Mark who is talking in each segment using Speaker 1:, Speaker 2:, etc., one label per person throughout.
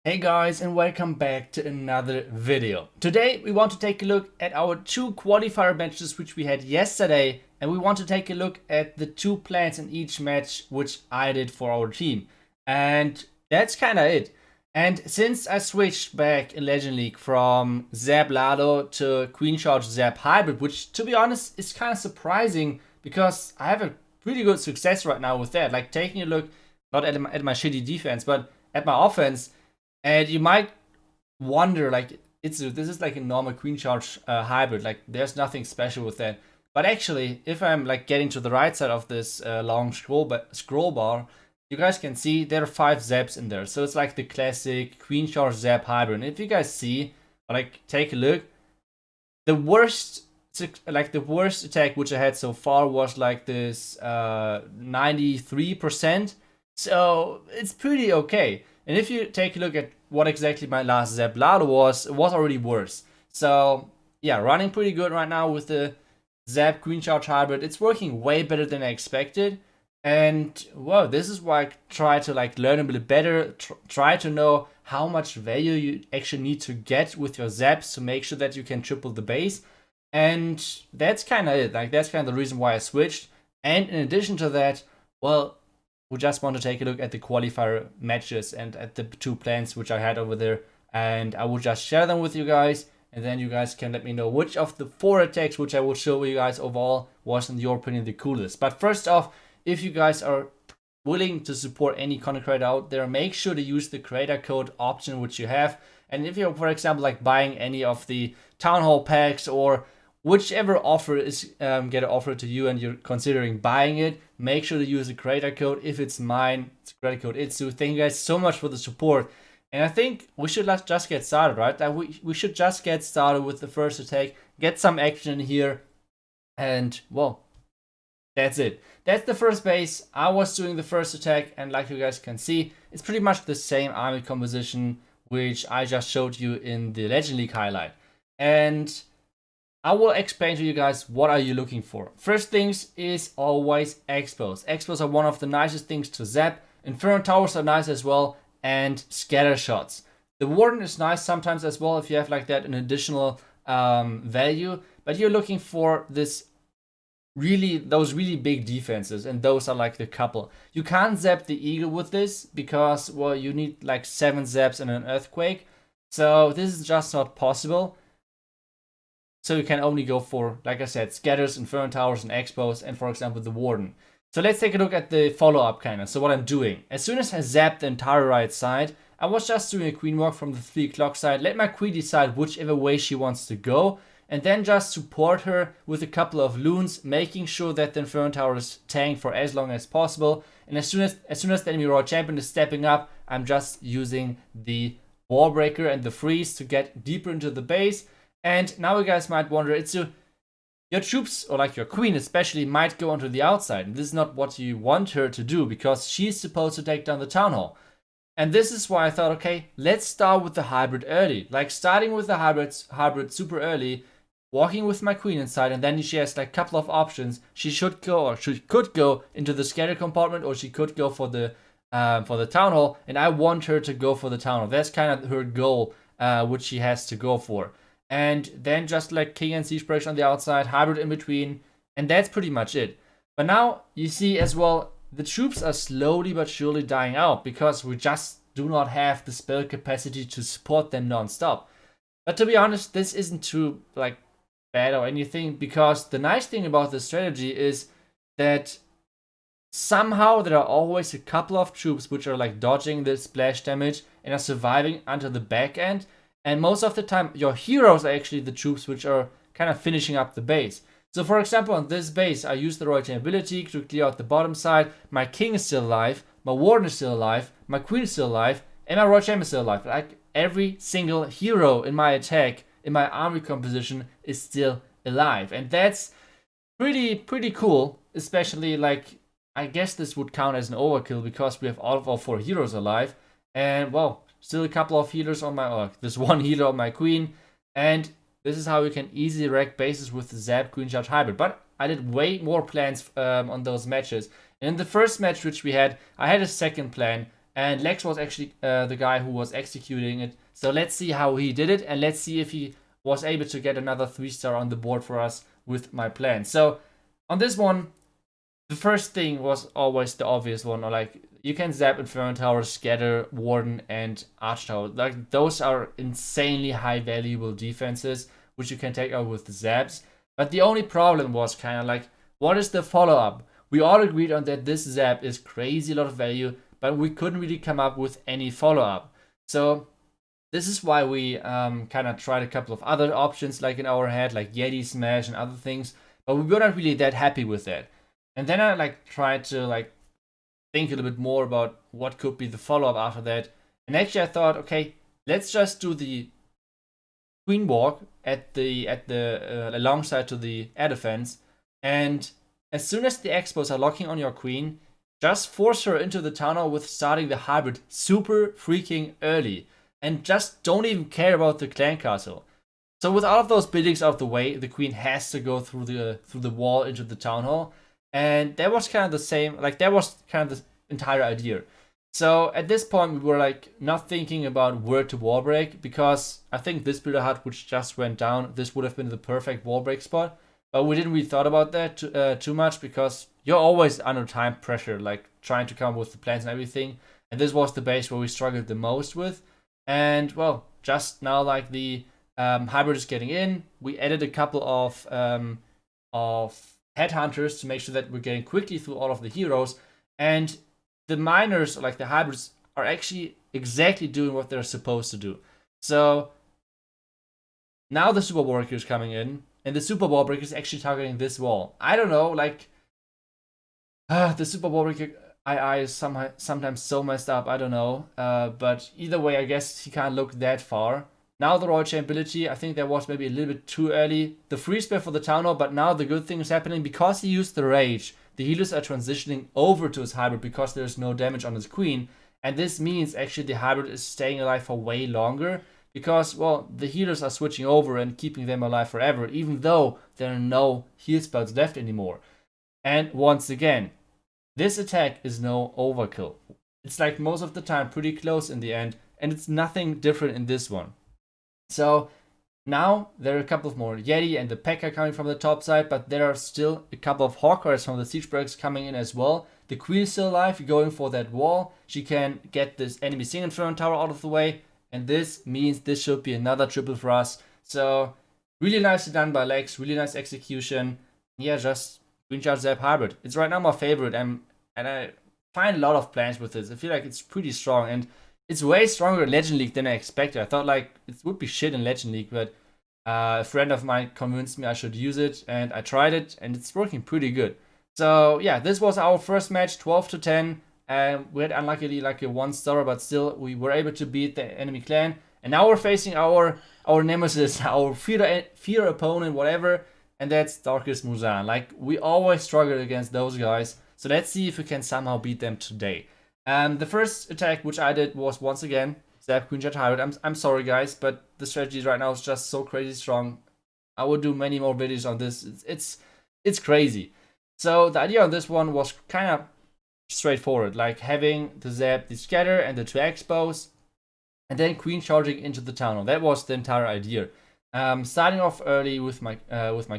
Speaker 1: Hey guys, and welcome back to another video. Today we want to take a look at our two qualifier matches which we had yesterday, and we want to take a look at the two plans in each match which I did for our team. And that's kind of it. And since I switched back in Legend League from Zap Lado to Queen Charge Zap Hybrid, which to be honest is kind of surprising because I have a pretty good success right now with that. Like taking a look not at my shitty defense, but at my offense. And you might wonder, like, this is like a normal Queen Charge hybrid. Like, there's nothing special with that. But actually, if I'm like getting to the right side of this long scroll bar, you guys can see there are 5 zaps in there. So it's like the classic Queen Charge zap hybrid. And if you guys see, like, take a look, the worst attack which I had so far was like this 93%. So it's pretty okay. And if you take a look at what exactly my last Zap Lado was, it was already worse. So yeah, running pretty good right now with the Zap Queen Charge Hybrid. It's working way better than I expected. And well, this is why I try to like learn a bit better, try to know how much value you actually need to get with your zaps to make sure that you can triple the base. And that's kind of it. Like, that's kind of the reason why I switched. And in addition to that, well, we just want to take a look at the qualifier matches and at the 2 plans which I had over there. And I will just share them with you guys. And then you guys can let me know which of the 4 attacks which I will show you guys overall was in your opinion the coolest. But first off, if you guys are willing to support any content creator out there, make sure to use the creator code option which you have. And if you're, for example, like buying any of the town hall packs or whichever offer is get offered to you and you're considering buying it, make sure to use the creator code. If it's mine, it's creator code Itsu. Thank you guys so much for the support. And I think we should just get started, right? We should just get started with the first attack, get some action in here, and well, that's it. That's the first base. I was doing the first attack, and like you guys can see, it's pretty much the same army composition which I just showed you in the Legend League highlight. And I will explain to you guys what are you looking for. First things is always expos. Expos are one of the nicest things to zap. Inferno towers are nice as well, and scatter shots. The warden is nice sometimes as well if you have like that an additional value, but you're looking for those really big defenses, and those are like the couple. You can't zap the eagle with this because, well, you need like 7 zaps and an earthquake, so this is just not possible. So you can only go for, like I said, scatters, inferno towers, and expos, and for example the warden. So let's take a look at the follow-up kind of. So what I'm doing, as soon as I zapped the entire right side, I was just doing a queen walk from the 3 o'clock side. Let my queen decide whichever way she wants to go, and then just support her with a couple of loons, making sure that the inferno tower is tanked for as long as possible. And as soon as the enemy royal champion is stepping up, I'm just using the wall breaker and the freeze to get deeper into the base. And now you guys might wonder, your troops, or like your queen especially, might go onto the outside. And this is not what you want her to do, because she's supposed to take down the town hall. And this is why I thought, okay, let's start with the hybrid early. Like starting with the hybrid super early, walking with my queen inside, and then she has like a couple of options. She could go into the scatter compartment, or she could go for the town hall. And I want her to go for the town hall. That's kind of her goal, which she has to go for. And then just like king and siege breakers on the outside, hybrid in between, and that's pretty much it. But now you see as well, the troops are slowly but surely dying out because we just do not have the spell capacity to support them non-stop. But to be honest, this isn't too like bad or anything, because the nice thing about this strategy is that somehow there are always a couple of troops which are like dodging the splash damage and are surviving until the back end. And most of the time, your heroes are actually the troops which are kind of finishing up the base. So for example, on this base, I use the royal chain ability to clear out the bottom side. My king is still alive, my warden is still alive, my queen is still alive, and my royal champion is still alive. Like every single hero in my attack, in my army composition, is still alive. And that's pretty cool, especially like, I guess this would count as an overkill because we have all of our 4 heroes alive. And well, still a couple of healers on my, this one healer on my queen, and this is how you can easily wreck bases with the Zap Queen Charge Hybrid. But I did way more plans on those matches. And in the first match which we had, I had a second plan, and Lex was actually the guy who was executing it. So let's see how he did it, and let's see if he was able to get another 3-star on the board for us with my plan. So on this one, the first thing was always the obvious one, or like you can zap Inferno Tower, Scatter, Warden, and Arch Tower. Like those are insanely high valuable defenses, which you can take out with the zaps. But the only problem was kind of like, what is the follow-up? We all agreed on that this zap is crazy a lot of value, but we couldn't really come up with any follow-up. So this is why we kind of tried a couple of other options like in our head, like Yeti Smash and other things, but we were not really that happy with that. And then I like tried to like think a little bit more about what could be the follow-up after that. And actually I thought, okay, let's just do the Queen Walk at the alongside to the air defense, and as soon as the expos are locking on your queen, just force her into the town hall with starting the hybrid super freaking early, and just don't even care about the clan castle. So with all of those buildings out of the way, the queen has to go through the wall into the town hall, and that was kind of the same. Like that was kind of the entire idea. So at this point, we were like not thinking about where to wall break, because I think this builder hut, which just went down, this would have been the perfect wall break spot. But we didn't really thought about that too much, because you're always under time pressure, like trying to come up with the plans and everything. And this was the base where we struggled the most with. And well, just now like the hybrid is getting in, we added a couple of headhunters to make sure that we're getting quickly through all of the heroes. And the miners, like the hybrids, are actually exactly doing what they're supposed to do. So now the super wall breaker is coming in, and the super wall breaker is actually targeting this wall. I don't know, like the super wall breaker II is sometimes so messed up. I don't know, but either way, I guess he can't look that far. Now the Royal Chain ability, I think that was maybe a little bit too early. The free spell for the town hall, but now the good thing is happening because he used the rage. The healers are transitioning over to his hybrid because there's no damage on his queen. And this means actually the hybrid is staying alive for way longer, because, well, the healers are switching over and keeping them alive forever, even though there are no heal spells left anymore. And once again, this attack is no overkill. It's like most of the time pretty close in the end, and it's nothing different in this one. So now there are a couple of more Yeti and the P.E.K.K.A coming from the top side, but there are still a couple of Hawkers from the Siege Breaks coming in as well. The Queen is still alive, going for that wall. She can get this enemy single Inferno Tower out of the way, and this means this should be another triple for us. So really nicely done by Lex, really nice execution. Yeah, just Queen Charge Zap Hybrid. It's right now my favorite, and I find a lot of plans with this. I feel like it's pretty strong, and it's way stronger in Legend League than I expected. I thought like it would be shit in Legend League, but a friend of mine convinced me I should use it, and I tried it, and it's working pretty good. So yeah, this was our first match, 12-10. We had unluckily like a 1-star, but still we were able to beat the enemy clan. And now we're facing our nemesis, our fear opponent, whatever, and that's Darkest Muzan. Like we always struggle against those guys, so let's see if we can somehow beat them today. The first attack which I did was once again Zap Queen Jet Hybrid. I'm sorry guys, but the strategy right now is just so crazy strong. I will do many more videos on this. It's crazy. So the idea on this one was kind of straightforward, like having the Zap, the Scatter, and the 2 Expos, and then Queen charging into the town hall. That was the entire idea. Starting off early with my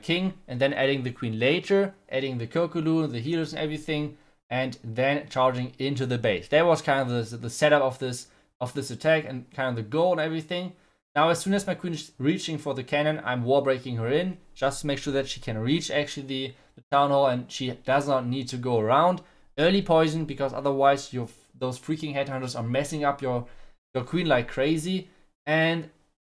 Speaker 1: King, and then adding the Queen later, adding the Kokulu, the healers and everything, and then charging into the base. That was kind of the setup of this attack, and kind of the goal and everything. Now as soon as my queen is reaching for the cannon, I'm wall breaking her in, just to make sure that she can reach actually the town hall, and she does not need to go around. Early poison, because otherwise those freaking headhunters are messing up your queen like crazy. And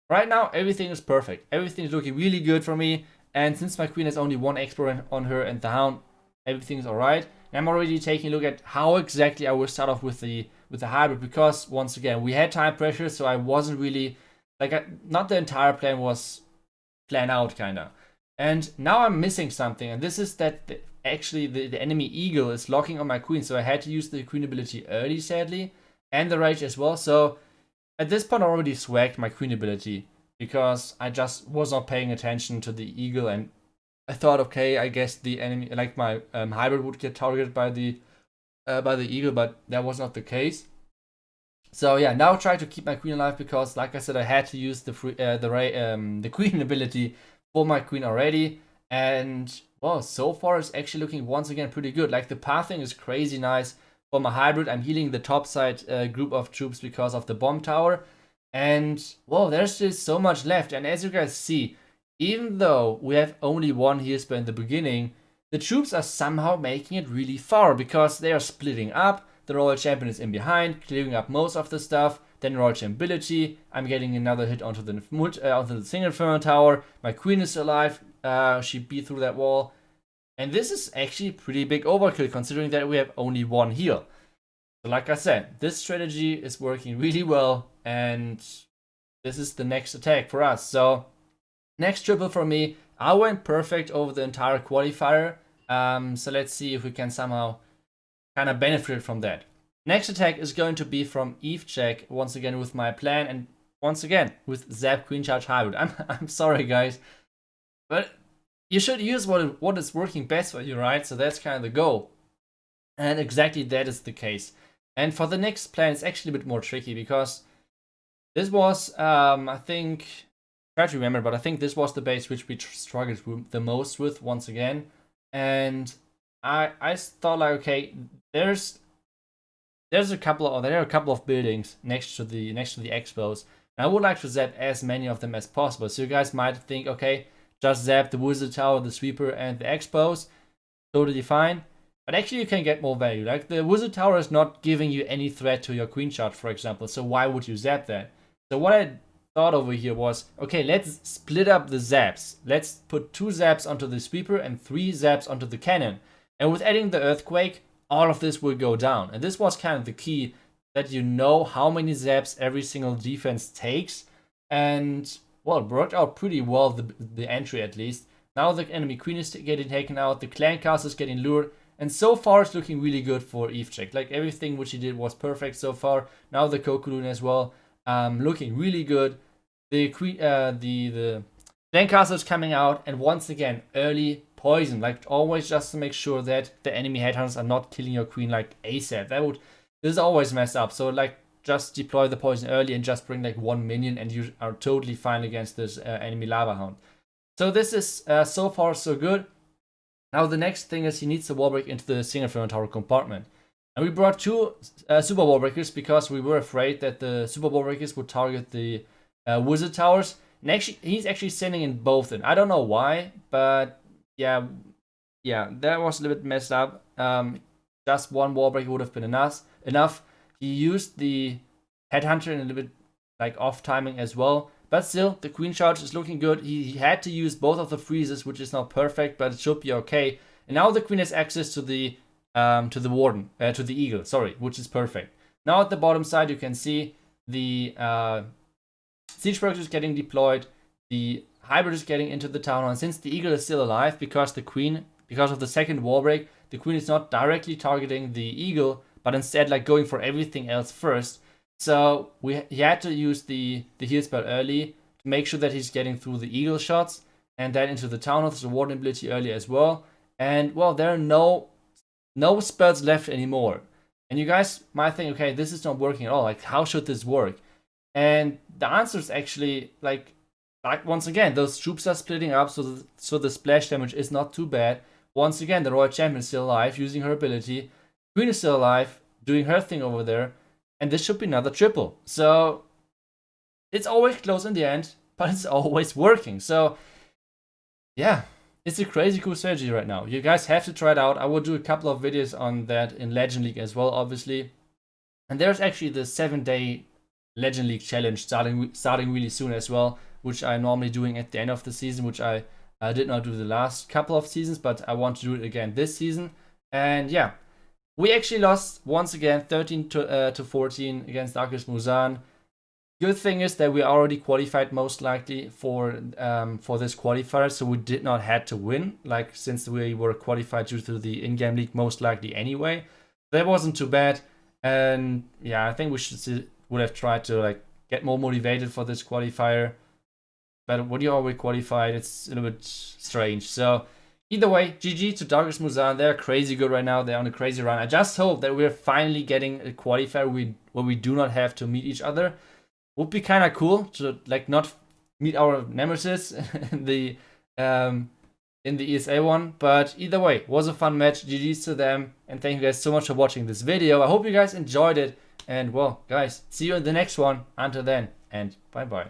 Speaker 1: right now everything is perfect. Everything is looking really good for me, and since my queen has only 1 expo on her and the hound, everything is alright. I'm already taking a look at how exactly I will start off with the hybrid, because once again we had time pressure, so I wasn't really like not the entire plan was planned out kinda. And now I'm missing something, and this is that actually the enemy eagle is locking on my queen, so I had to use the queen ability early sadly, and the rage as well. So at this point I already swagged my queen ability because I just was not paying attention to the eagle, and I thought, okay, I guess the enemy, like my hybrid, would get targeted by the eagle, but that was not the case. So yeah, now try to keep my queen alive because, like I said, I had to use the queen ability for my queen already, and well, so far it's actually looking once again pretty good. Like the pathing is crazy nice for my hybrid. I'm healing the top side group of troops because of the bomb tower, and well, there's still so much left. And as you guys see, even though we have only one heal spell in the beginning, the troops are somehow making it really far because they are splitting up. The Royal Champion is in behind, clearing up most of the stuff. Then Royal Champion ability. I'm getting another hit onto the single Inferno Tower. My queen is alive. She beat through that wall. And this is actually pretty big overkill considering that we have only one heal. So like I said, this strategy is working really well, and this is the next attack for us. So next triple for me. I went perfect over the entire qualifier. So let's see if we can somehow kind of benefit from that. Next attack is going to be from Eve check, once again with my plan, and once again with Zap Queen Charge Hybrid. I'm sorry guys, but you should use what is working best for you, right? So that's kind of the goal. And exactly that is the case. And for the next plan, it's actually a bit more tricky because this was, I think, try to remember, but I think this was the base which we struggled the most with once again. And I thought like, okay, there are a couple of buildings next to the expos, and I would like to zap as many of them as possible. So you guys might think, okay, just zap the wizard tower, the sweeper, and the expos, totally fine. But actually, you can get more value. Like the wizard tower is not giving you any threat to your queen charge, for example. So why would you zap that? So what I thought over here was, okay, let's split up the zaps. Let's put 2 zaps onto the sweeper and 3 zaps onto the cannon. And with adding the earthquake, all of this will go down. And this was kind of the key, that you know how many zaps every single defense takes. And well, it worked out pretty well, the entry at least. Now the enemy queen is getting taken out, the clan castle is getting lured. And so far it's looking really good for EveCheck. Like everything which he did was perfect so far. Now the Kokulun as well, looking really good. The clan castle is coming out, and once again early poison, like always, just to make sure that the enemy headhunters are not killing your queen like ASAP. This is always messed up. So like just deploy the poison early and just bring like 1 minion, and you are totally fine against this enemy lava hound. So this is so far so good. Now the next thing is he needs to wall break into the single Inferno Tower compartment. And we brought 2 super wall breakers because we were afraid that the super wall breakers would target the wizard towers. And actually, he's actually sending in both. And I don't know why, but yeah, that was a little bit messed up. Just 1 wall breaker would have been enough. He used the headhunter in a little bit like off timing as well. But still, the queen charge is looking good. He had to use both of the freezes, which is not perfect, but it should be okay. And now the queen has access to the warden, to the eagle, sorry, which is perfect. Now at the bottom side, you can see the siege workers is getting deployed. The hybrid is getting into the town hall. And since the eagle is still alive, because of the second wall break, the queen is not directly targeting the eagle, but instead like going for everything else first. So he had to use the heal spell early to make sure that he's getting through the eagle shots, and then into the town hall, the warden ability early as well. And well, there are no spells left anymore. And you guys might think, okay, this is not working at all. Like, how should this work? And the answer is actually like once again, those troops are splitting up, so the splash damage is not too bad. Once again, the Royal Champion is still alive, using her ability. Queen is still alive, doing her thing over there. And this should be another triple. So it's always close in the end, but it's always working. So yeah, it's a crazy cool strategy right now. You guys have to try it out. I will do a couple of videos on that in Legend League as well, obviously. And there's actually the 7-day Legend League challenge starting really soon as well, which I'm normally doing at the end of the season, which I did not do the last couple of seasons, but I want to do it again this season. And yeah, we actually lost once again 13 to 14 against Darkest Musan. Good thing is that we already qualified most likely for this qualifier, so we did not have to win, like since we were qualified due to the in-game league most likely anyway. That wasn't too bad, and yeah, I think we would have tried to like get more motivated for this qualifier. But when you're already qualified, it's a little bit strange. So Either way, GG to Darkest Muzan. They're crazy good right now. They're on a crazy run. I just hope that we're finally getting a qualifier where we do not have to meet each other. Would be kind of cool to like not meet our nemesis in the ESL one. But either way, was a fun match. GG's to them, and thank you guys so much for watching this video. I hope you guys enjoyed it. And well, guys, see you in the next one. Until then, and bye bye.